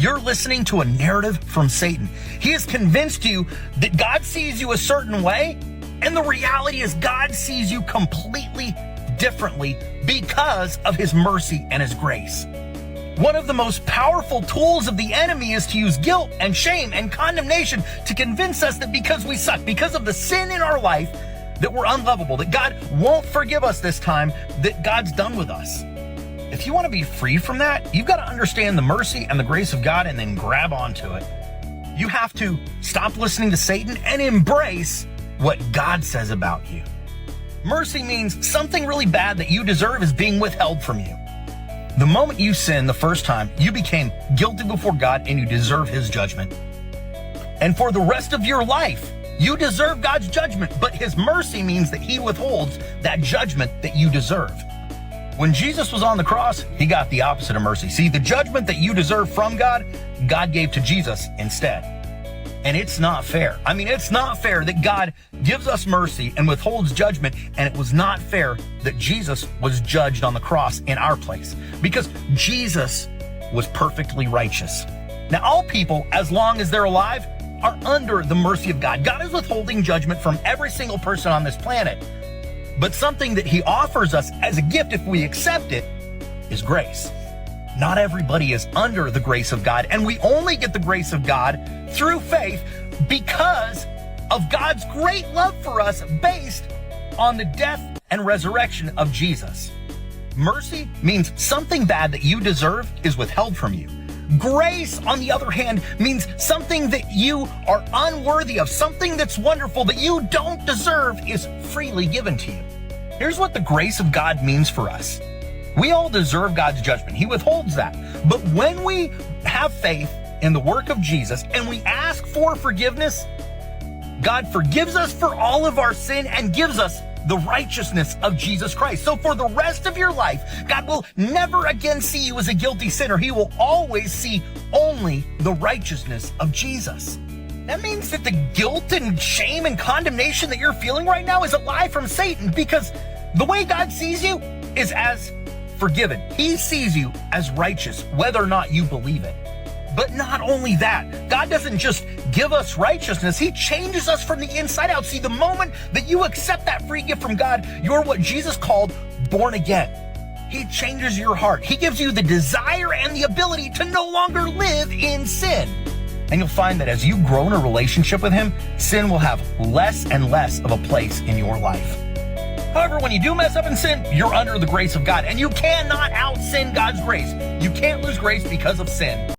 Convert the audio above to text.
you're listening to a narrative from Satan. He has convinced you that God sees you a certain way, and the reality is God sees you completely differently because of his mercy and his grace. One of the most powerful tools of the enemy is to use guilt and shame and condemnation to convince us that because we suck, because of the sin in our life, that we're unlovable, that God won't forgive us this time, that God's done with us. If you want to be free from that, you've got to understand the mercy and the grace of God and then grab onto it. You have to stop listening to Satan and embrace what God says about you. Mercy means something really bad that you deserve is being withheld from you. The moment you sinned the first time, you became guilty before God and you deserve his judgment. And for the rest of your life, you deserve God's judgment, but his mercy means that he withholds that judgment that you deserve. When Jesus was on the cross, he got the opposite of mercy. See, the judgment that you deserve from God, God gave to Jesus instead. And it's not fair. I mean, it's not fair that God gives us mercy and withholds judgment, and it was not fair that Jesus was judged on the cross in our place, because Jesus was perfectly righteous. Now, all people, as long as they're alive, are under the mercy of God. God is withholding judgment from every single person on this planet. But something that he offers us as a gift, if we accept it, is grace. Not everybody is under the grace of God, and we only get the grace of God through faith because of God's great love for us based on the death and resurrection of Jesus. Mercy means something bad that you deserve is withheld from you. Grace, on the other hand, means something that you are unworthy of, something that's wonderful that you don't deserve is freely given to you. Here's what the grace of God means for us. We all deserve God's judgment. He withholds that. But when we have faith in the work of Jesus and we ask for forgiveness, God forgives us for all of our sin and gives us the righteousness of Jesus Christ. So for the rest of your life, God will never again see you as a guilty sinner. He will always see only the righteousness of Jesus. That means that the guilt and shame and condemnation that you're feeling right now is a lie from Satan, because the way God sees you is as forgiven. He sees you as righteous, whether or not you believe it. But not only that, God doesn't just give us righteousness, he changes us from the inside out. See, the moment that you accept that free gift from God, you're what Jesus called born again. He changes your heart. He gives you the desire and the ability to no longer live in sin. And you'll find that as you grow in a relationship with him, sin will have less and less of a place in your life. However, when you do mess up in sin, you're under the grace of God, and you cannot out-sin God's grace. You can't lose grace because of sin.